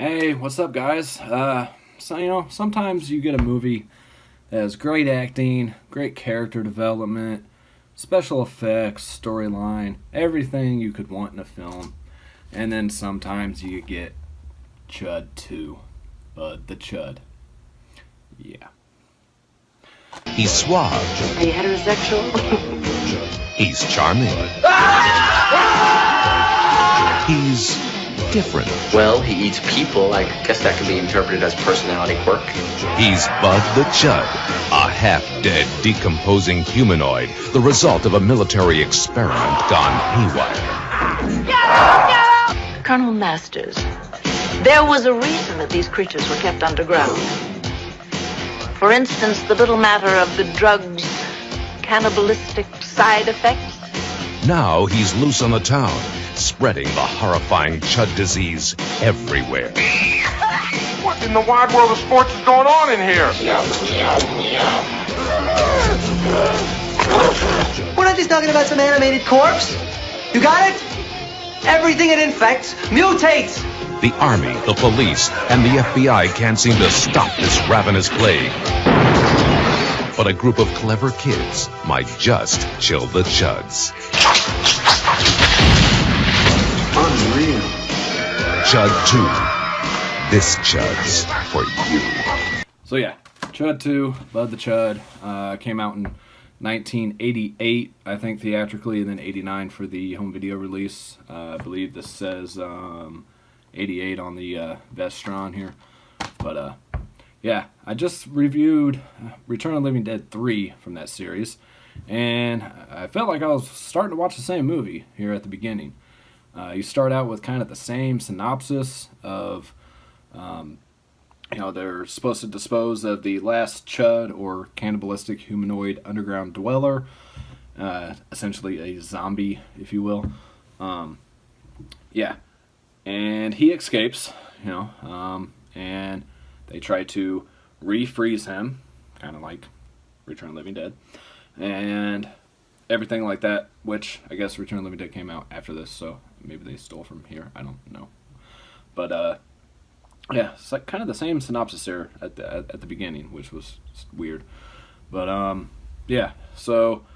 Hey, what's up, guys? Sometimes you get a movie that has great acting, great character development, special effects, storyline, everything you could want in a film. And then sometimes you get C.H.U.D 2, Bud the C.H.U.D. Yeah. He's suave. Are you heterosexual? He's charming. He's different. Well, he eats people. I guess that could be interpreted as personality quirk. He's Bud the C.H.U.D, a half-dead, decomposing humanoid, the result of a military experiment gone haywire. Colonel Masters, there was a reason that these creatures were kept underground. For instance, the little matter of the drug's cannibalistic side effects. Now he's loose on the town, spreading the horrifying C.H.U.D disease everywhere. What in the wide world of sports is going on in here? We're not just talking about some animated corpse. You got it? Everything it infects mutates. The army, the police, and the FBI can't seem to stop this ravenous plague. But a group of clever kids might just chill the C.H.U.Ds. Unreal. C.H.U.D 2. This C.H.U.D's for you. So yeah, C.H.U.D 2, Bud the C.H.U.D, came out in 1988, I think theatrically, and then 89 for the home video release. I believe this says 88 on the Vestron here. But yeah, I just reviewed Return of the Living Dead 3 from that series, and I felt like I was starting to watch the same movie here at the beginning. You start out with kind of the same synopsis of, they're supposed to dispose of the last C.H.U.D, or cannibalistic humanoid underground dweller, essentially a zombie, if you will. Yeah, and he escapes, and they try to refreeze him, kind of like Return of the Living Dead, and everything like that, which I guess Return of the Living Dead came out after this, so maybe they stole from here, I don't know. But, yeah, it's like kind of the same synopsis there at the beginning, which was weird. But, yeah, so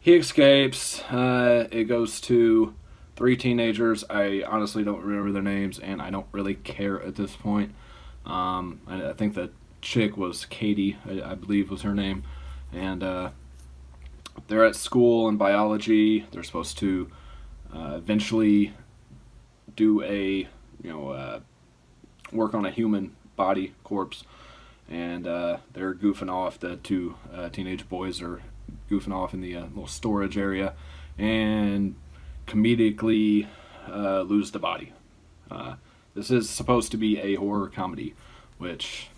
he escapes. It goes to 3 teenagers. I honestly don't remember their names, and I don't really care at this point. I think the chick was Katie, I believe was her name. And they're at school in biology. They're supposed to eventually do a, work on a human body corpse. And they're goofing off. The 2 teenage boys are goofing off in the little storage area and comedically lose the body. This is supposed to be a horror comedy, which,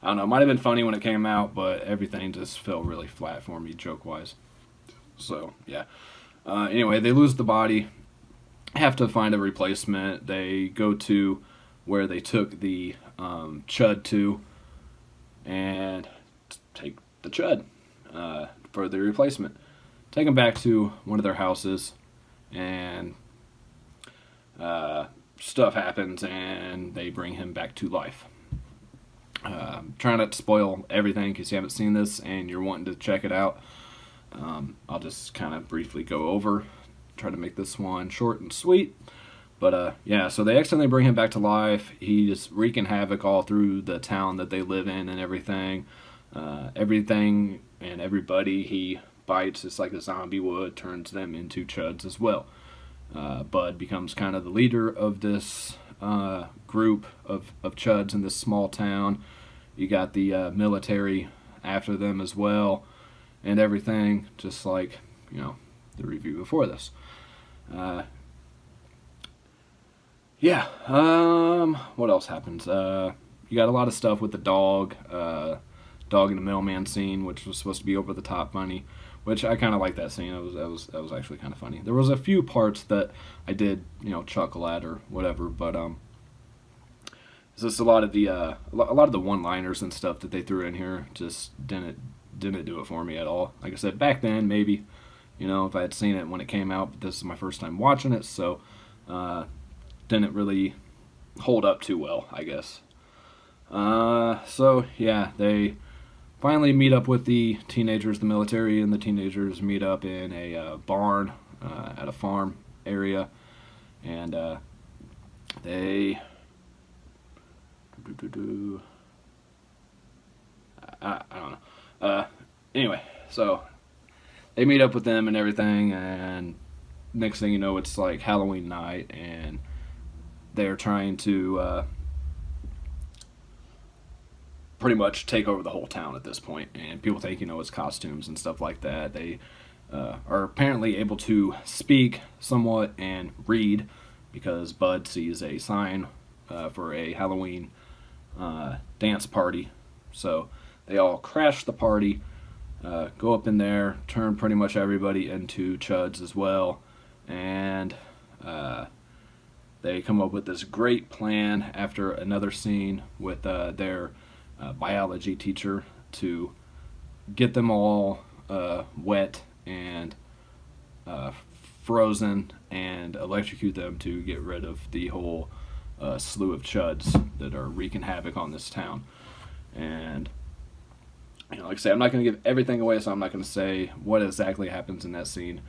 I don't know, might have been funny when it came out, but everything just fell really flat for me joke-wise. So, yeah. Anyway, they lose the body, have to find a replacement. They go to where they took the C.H.U.D to and take the C.H.U.D for the replacement. Take him back to one of their houses, and stuff happens, and they bring him back to life. Trying not to spoil everything because you haven't seen this and you're wanting to check it out. I'll just kind of briefly go over, try to make this one short and sweet. But yeah, so they accidentally bring him back to life. He's wreaking havoc all through the town that they live in and everything. Everything and everybody he bites, just like a zombie would, turns them into C.H.U.Ds as well. Bud becomes kind of the leader of this group of C.H.U.Ds in this small town. You got the military after them as well, and everything, just like, the review before this. Yeah, what else happens? You got a lot of stuff with the dog in the mailman scene, which was supposed to be over the top funny, which I kind of like that scene. That was actually kind of funny. There was a few parts that I did, chuckle at or whatever, but it's just a lot of the one-liners and stuff that they threw in here just didn't do it for me at all. Like I said, back then maybe, if I had seen it when it came out, but this is my first time watching it, so didn't really hold up too well, I guess. So yeah, they finally meet up with the teenagers, the military, and the teenagers meet up in a barn at a farm area, and they. I don't know. Anyway, so they meet up with them and everything, and next thing you know, it's like Halloween night, and they're trying to pretty much take over the whole town at this point. And people think, it's costumes and stuff like that. They are apparently able to speak somewhat and read because Bud sees a sign for a Halloween dance party. So they all crash the party, go up in there, turn pretty much everybody into chuds as well, and they come up with this great plan after another scene with their biology teacher to get them all wet and frozen and electrocute them to get rid of the whole slew of chuds that are wreaking havoc on this town. And like I say, I'm not going to give everything away, so I'm not going to say what exactly happens in that scene.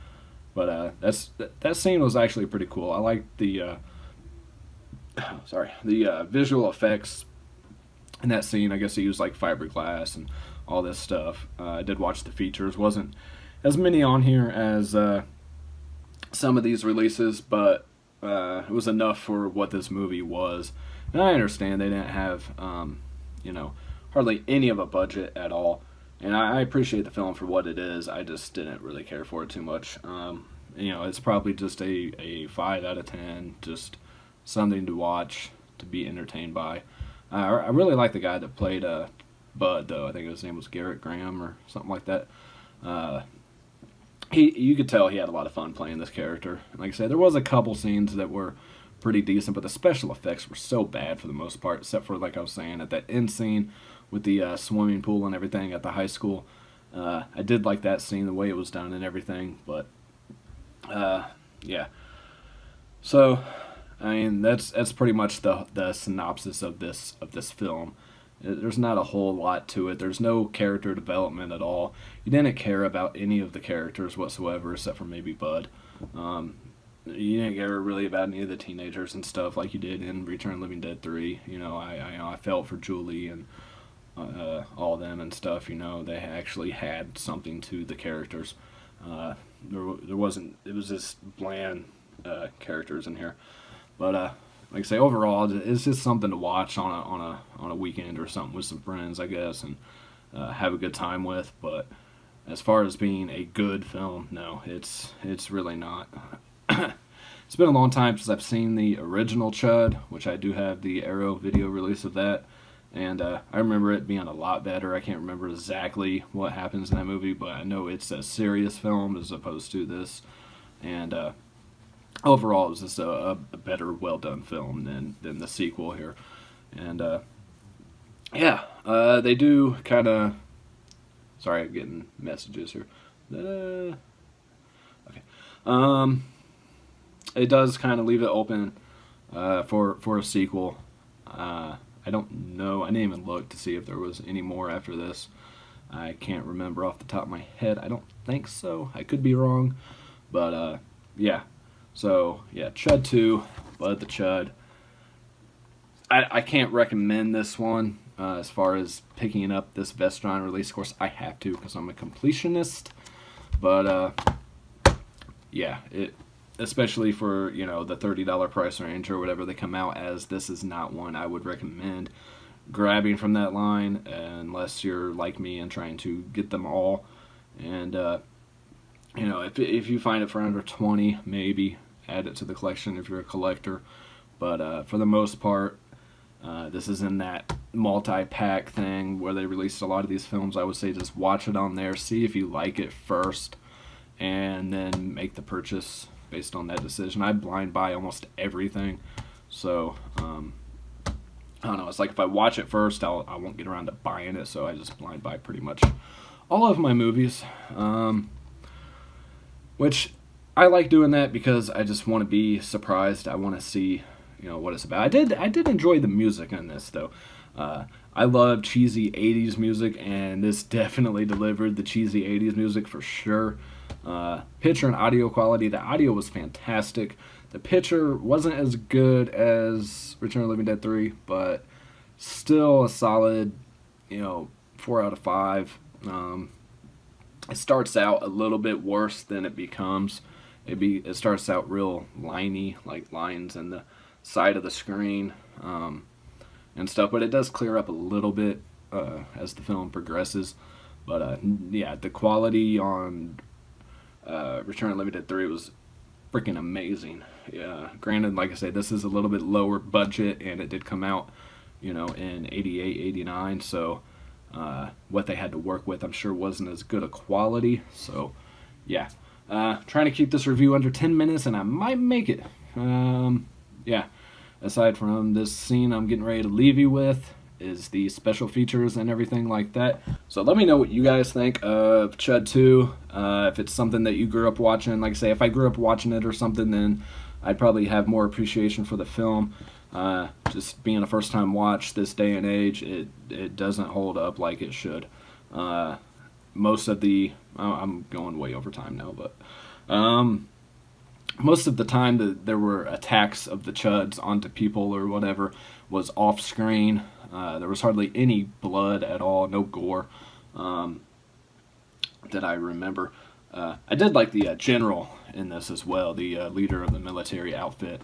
But that scene was actually pretty cool. I liked the visual effects in that scene. I guess he used like fiberglass and all this stuff. I did watch the features. Wasn't as many on here as some of these releases, but it was enough for what this movie was. And I understand they didn't have hardly any of a budget at all, and I appreciate the film for what it is. I just didn't really care for it too much. It's probably just a 5 out of 10, just something to watch, to be entertained by. I really like the guy that played Bud, though. I think his name was Garrett Graham or something like that. You could tell he had a lot of fun playing this character. And like I said, there was a couple scenes that were pretty decent, but the special effects were so bad for the most part, except for, like I was saying, at that end scene with the swimming pool and everything at the high school. I did like that scene, the way it was done and everything, but yeah. So, I mean, that's pretty much the synopsis of this film. There's not a whole lot to it. There's no character development at all. You didn't care about any of the characters whatsoever, except for maybe Bud. You didn't care really about any of the teenagers and stuff like you did in Return of the Living Dead 3. I felt for Julie and all of them and stuff. They actually had something to the characters. There wasn't. It was just bland characters in here. But like I say, overall, it's just something to watch on a weekend or something with some friends, I guess, and have a good time with. But as far as being a good film, no, it's really not. It's been a long time since I've seen the original C.H.U.D, which I do have the Arrow video release of that, and I remember it being a lot better. I can't remember exactly what happens in that movie, but I know it's a serious film as opposed to this, and overall it was just a better, well-done film than the sequel here. And they do kind of... Sorry, I'm getting messages here. Okay. It does kind of leave it open for a sequel. I don't know. I didn't even look to see if there was any more after this. I can't remember off the top of my head. I don't think so. I could be wrong. But, yeah. So, yeah, C.H.U.D 2, Bud the C.H.U.D. I can't recommend this one as far as picking up this Vestron release. Of course, I have to because I'm a completionist. But, yeah, especially for, the $30 price range or whatever they come out as, this is not one I would recommend grabbing from that line unless you're like me and trying to get them all. And, if you find it for under 20, maybe add it to the collection if you're a collector. But for the most part, this is in that multi-pack thing where they released a lot of these films. I would say just watch it on there, see if you like it first, and then make the purchase based on that decision. I blind buy almost everything, so I don't know. It's like if I watch it first, I won't get around to buying it, so I just blind buy pretty much all of my movies, which I like doing that because I just want to be surprised. I want to see, what it's about. I did enjoy the music in this though. I love cheesy 80s music, and this definitely delivered the cheesy 80s music for sure. Picture and audio quality, the audio was fantastic. The picture wasn't as good as Return of the Living Dead 3, but still a solid, 4 out of 5. It starts out a little bit worse than it becomes. It starts out real liney, like lines in the side of the screen and stuff, but it does clear up a little bit as the film progresses. But yeah, the quality on Return of the Living Dead 3 was freaking amazing. Yeah, granted, like I say, this is a little bit lower budget, and it did come out, in 88, 89, so what they had to work with, I'm sure, wasn't as good a quality. So, yeah. Trying to keep this review under 10 minutes, and I might make it. Yeah. Aside from this scene I'm getting ready to leave you with is the special features and everything like that. So let me know what you guys think of C.H.U.D 2. If it's something that you grew up watching. Like I say, if I grew up watching it or something, then I'd probably have more appreciation for the film. Just being a first-time watch this day and age, it doesn't hold up like it should. Most of the... I'm going way over time now, but... most of the time that there were attacks of the C.H.U.Ds onto people or whatever was off-screen. There was hardly any blood at all, no gore that I remember. I did like the general in this as well, the leader of the military outfit.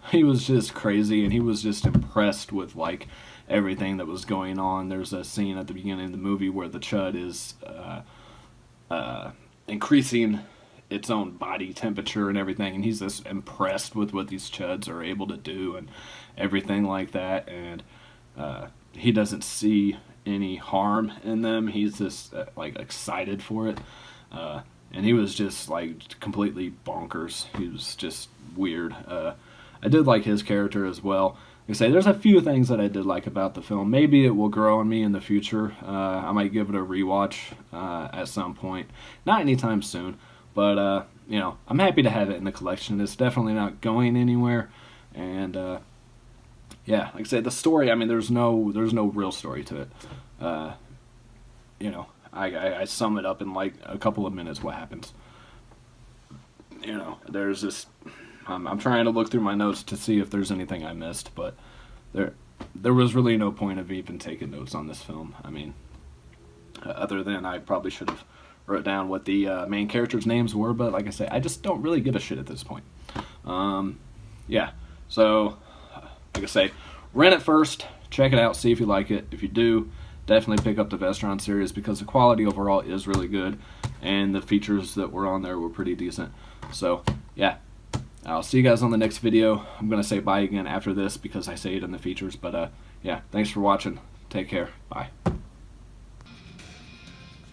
He was just crazy, and he was just impressed with like everything that was going on. There's a scene at the beginning of the movie where the C.H.U.D is increasing its own body temperature and everything, and he's just impressed with what these C.H.U.Ds are able to do and everything like that, and he doesn't see any harm in them. He's just like excited for it, and he was just like completely bonkers. He was just weird. I did like his character as well. Like I say, there's a few things that I did like about the film. Maybe it will grow on me in the future. I might give it a rewatch at some point. Not anytime soon, but I'm happy to have it in the collection. It's definitely not going anywhere, and yeah, like I said, the story. I mean, there's no real story to it. I sum it up in like a couple of minutes. What happens? There's this. I'm trying to look through my notes to see if there's anything I missed, but there was really no point of even taking notes on this film. I mean, other than I probably should have wrote down what the main characters' names were, but like I say, I just don't really give a shit at this point. Yeah, so like I say, rent it first, check it out, see if you like it. If you do, definitely pick up the Vestron series because the quality overall is really good, and the features that were on there were pretty decent. So yeah, I'll see you guys on the next video. I'm gonna say bye again after this because I say it in the features, but yeah, thanks for watching. Take care. Bye.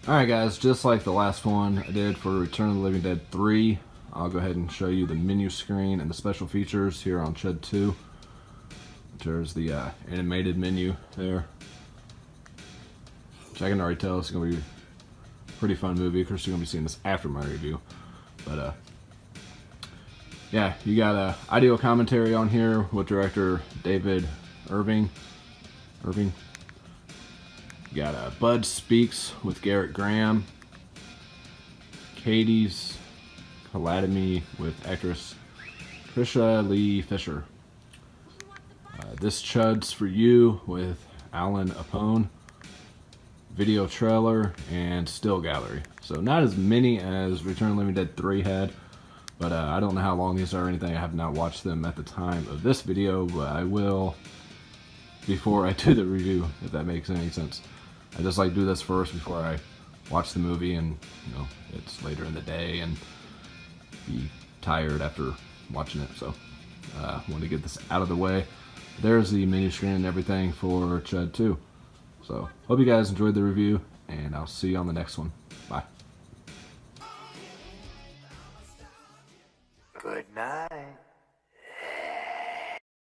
Alright guys, just like the last one I did for Return of the Living Dead 3, I'll go ahead and show you the menu screen and the special features here on C.H.U.D 2. There's the animated menu there, which I can already tell it's going to be a pretty fun movie. Of course, you're going to be seeing this after my review. But yeah, you got audio commentary on here with director David Irving. You got Bud Speaks with Garrett Graham. Katie's Calatamy with actress Trisha Lee Fisher. This C.H.U.D's for You with Alan Apone. Video trailer and still gallery. So not as many as Return of the Living Dead 3 had, but I don't know how long these are or anything. I have not watched them at the time of this video, but I will before I do the review, if that makes any sense. I just like to do this first before I watch the movie, and it's later in the day and be tired after watching it, so I want to get this out of the way. There's the menu screen and everything for C.H.U.D 2. So hope you guys enjoyed the review, and I'll see you on the next one. Bye.